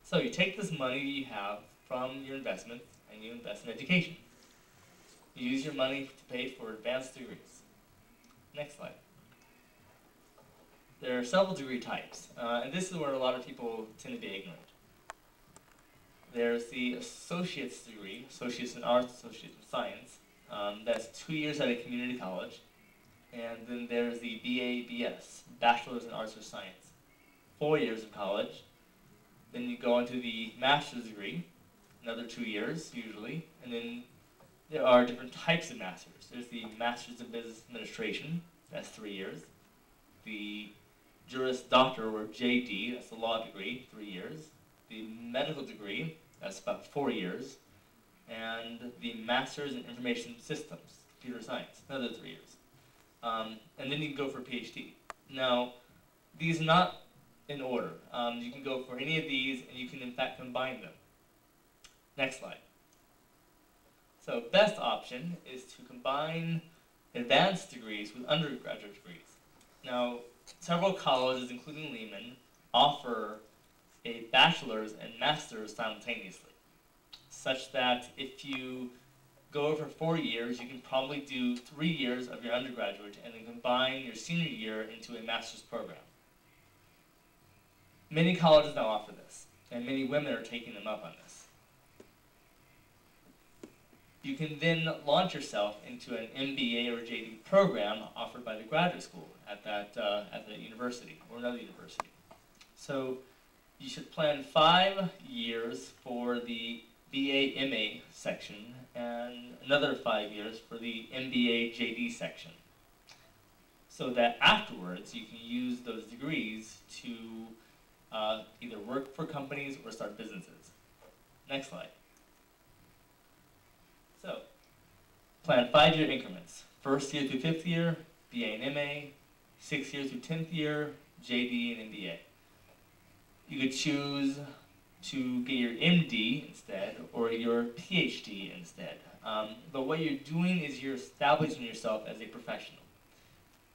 So you take this money you have from your investments and you invest in education. You use your money to pay for advanced degrees. Next slide. There are several degree types, and this is where a lot of people tend to be ignorant. There's the associate's degree, associates in arts, associates in science. That's 2 years at a community college. And then there's the BA/BS, bachelor's in arts or science, 4 years of college. Then you go into the master's degree, another 2 years usually. And then there are different types of masters. There's the master's in business administration, that's 3 years. The Juris Doctor, or JD, that's the law degree, 3 years. The medical degree, that's about 4 years. And the Master's in Information Systems, Computer Science, another 3 years. And then you can go for a PhD. Now, these are not in order. You can go for any of these, and you can in fact combine them. Next slide. So best option is to combine advanced degrees with undergraduate degrees. Now, several colleges, including Lehman, offer a bachelor's and master's simultaneously, such that if you go over 4 years, you can probably do 3 years of your undergraduate and then combine your senior year into a master's program. Many colleges now offer this, and many women are taking them up on this. You can then launch yourself into an MBA or JD program offered by the graduate school at the university or another university. So you should plan 5 years for the BA/MA section and another 5 years for the MBA/JD section, so that afterwards you can use those degrees to either work for companies or start businesses. Next slide. So, plan 5-year increments. 1st year through 5th year, BA and MA, 6th year through 10th year, JD and MBA. You could choose to get your MD instead, or your PhD instead. But what you're doing is you're establishing yourself as a professional.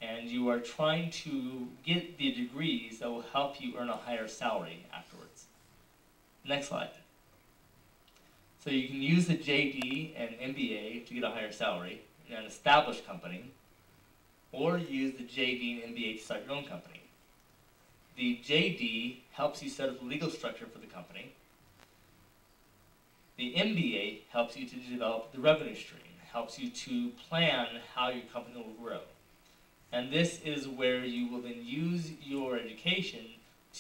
And you are trying to get the degrees that will help you earn a higher salary afterwards. Next slide. So you can use the JD and MBA to get a higher salary in an established company, or use the JD and MBA to start your own company. The JD helps you set up the legal structure for the company. The MBA helps you to develop the revenue stream, helps you to plan how your company will grow. And this is where you will then use your education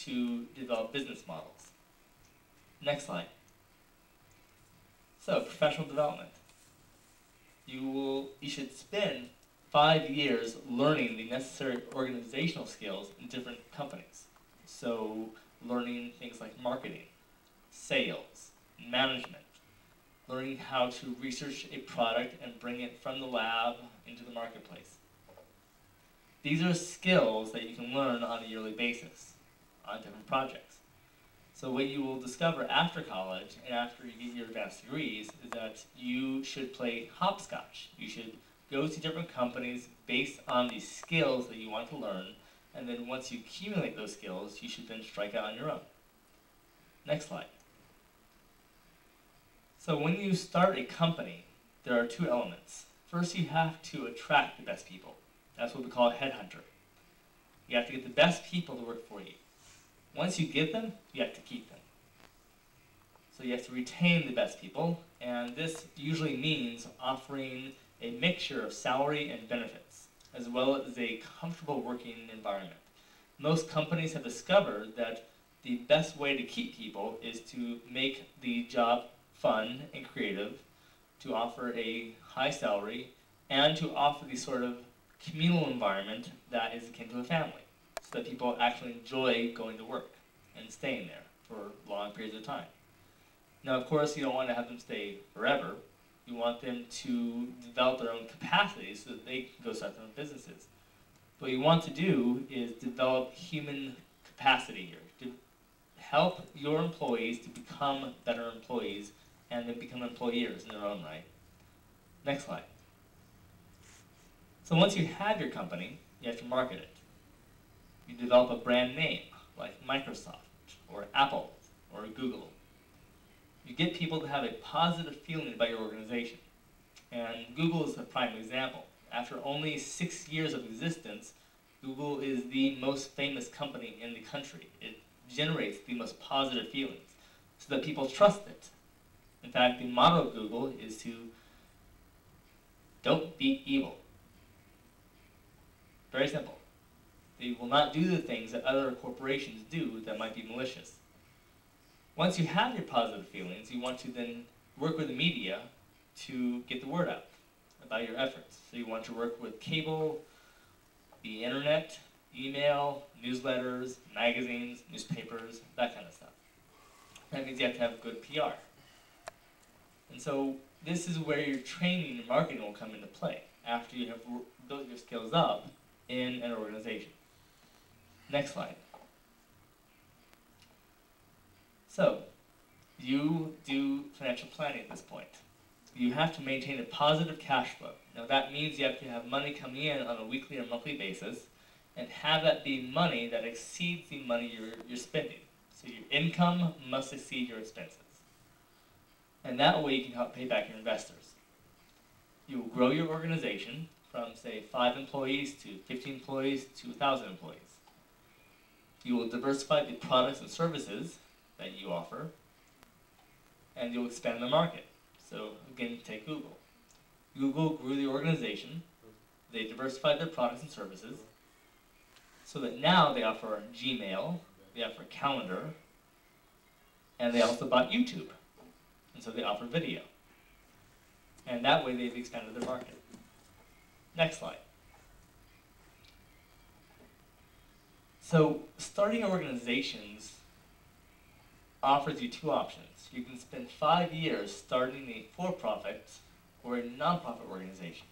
to develop business models. Next slide. So, professional development. You should spend 5 years learning the necessary organizational skills in different companies. So, learning things like marketing, sales, management, learning how to research a product and bring it from the lab into the marketplace. These are skills that you can learn on a yearly basis on different projects. So what you will discover after college and after you get your advanced degrees is that you should play hopscotch. You should go to different companies based on the skills that you want to learn, and then once you accumulate those skills, you should then strike out on your own. Next slide. So when you start a company, there are 2 elements. First, you have to attract the best people. That's what we call a headhunter. You have to get the best people to work for you. Once you get them, you have to keep them. So you have to retain the best people, and this usually means offering a mixture of salary and benefits, as well as a comfortable working environment. Most companies have discovered that the best way to keep people is to make the job fun and creative, to offer a high salary, and to offer the sort of communal environment that is akin to a family, so that people actually enjoy going to work and staying there for long periods of time. Now, of course, you don't want to have them stay forever. You want them to develop their own capacities so that they can go start their own businesses. What you want to do is develop human capacity here, to help your employees to become better employees and then become employers in their own right. Next slide. So once you have your company, you have to market it. You develop a brand name, like Microsoft or Apple, or Google. You get people to have a positive feeling about your organization. And Google is a prime example. After only 6 years of existence, Google is the most famous company in the country. It generates the most positive feelings so that people trust it. In fact, the motto of Google is to don't be evil. Very simple. They will not do the things that other corporations do that might be malicious. Once you have your positive feelings, you want to then work with the media to get the word out about your efforts. So you want to work with cable, the internet, email, newsletters, magazines, newspapers, that kind of stuff. That means you have to have good PR. And so this is where your training and marketing will come into play after you have built your skills up in an organization. Next slide. So, you do financial planning at this point. You have to maintain a positive cash flow. Now that means you have to have money coming in on a weekly or monthly basis and have that be money that exceeds the money you're spending. So your income must exceed your expenses. And that way you can help pay back your investors. You will grow your organization from, say, 5 employees to 15 employees to 1,000 employees. You will diversify the products and services that you offer, and you'll expand the market. So again, take Google. Google grew the organization, they diversified their products and services, so that now they offer Gmail, they offer Calendar, and they also bought YouTube. And so they offer video. And that way they've expanded their market. Next slide. So starting organizations offers you 2 options. You can spend 5 years starting a for-profit or a non-profit organization.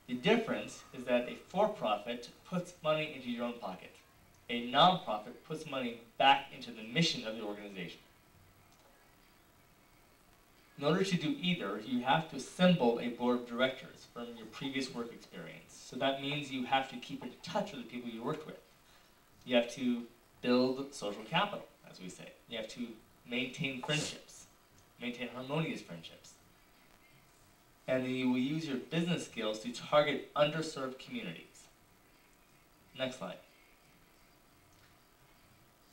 The difference is that a for-profit puts money into your own pocket. A non-profit puts money back into the mission of the organization. In order to do either, you have to assemble a board of directors from your previous work experience. So that means you have to keep in touch with the people you worked with. You have to build social capital, as we say. You have to maintain friendships, maintain harmonious friendships. And then you will use your business skills to target underserved communities. Next slide.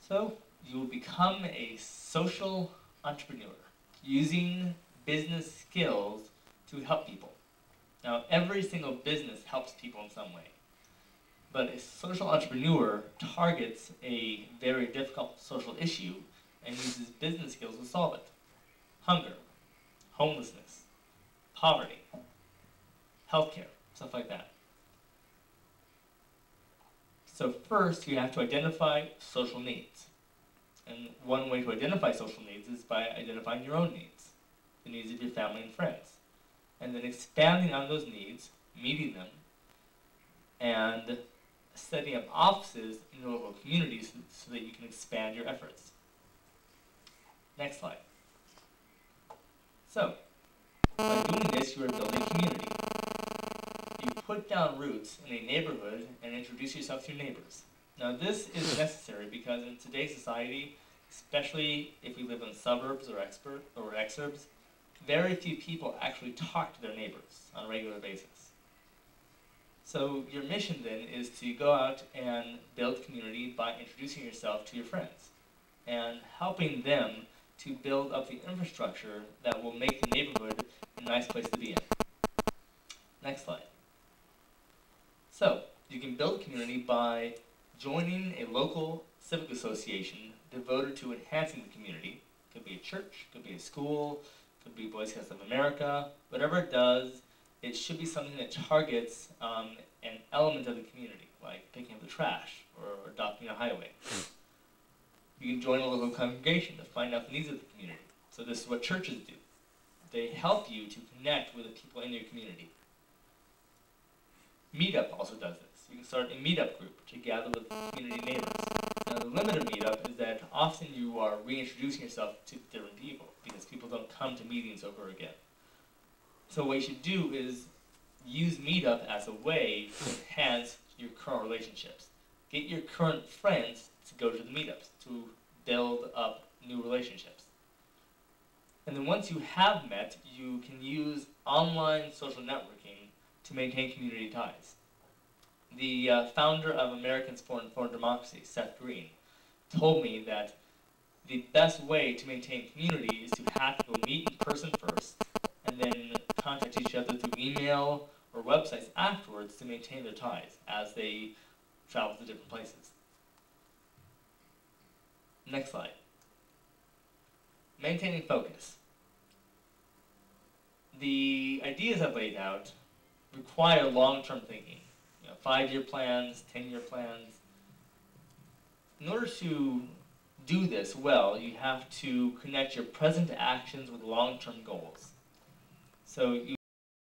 So you will become a social entrepreneur using business skills to help people. Now, every single business helps people in some way. But a social entrepreneur targets a very difficult social issue and uses business skills to solve it. Hunger, homelessness, poverty, healthcare, stuff like that. So first, you have to identify social needs. And one way to identify social needs is by identifying your own needs, the needs of your family and friends. And then expanding on those needs, meeting them, and setting up offices in your local communities so that you can expand your efforts. Next slide. So, by doing this, you are building community. You put down roots in a neighborhood and introduce yourself to your neighbors. Now, this is necessary because in today's society, especially if we live in suburbs or exurbs, very few people actually talk to their neighbors on a regular basis. So your mission then is to go out and build community by introducing yourself to your friends and helping them to build up the infrastructure that will make the neighborhood a nice place to be in. Next slide. So you can build community by joining a local civic association devoted to enhancing the community. Could be a church, could be a school, could be Boy Scouts of America. Whatever it does, it should be something that targets an element of the community, like picking up the trash or adopting a highway. You can join a local congregation to find out the needs of the community. So this is what churches do. They help you to connect with the people in your community. Meetup also does this. You can start a meetup group to gather with community neighbors. Now the limit of meetup is that often you are reintroducing yourself to different people because people don't come to meetings over again. So what you should do is use meetup as a way to enhance your current relationships. Get your current friends to go to the meetups to build up new relationships. And then once you have met, you can use online social networking to maintain community ties. The founder of Americans for Informed Democracy, Seth Green, told me that the best way to maintain community is to have people meet in person first, and then contact each other through email or websites afterwards to maintain their ties as they travel to different places. Next slide. Maintaining focus. The ideas I've laid out require long-term thinking. 5-year plans, 10-year plans. In order to do this well, you have to connect your present actions with long-term goals. So you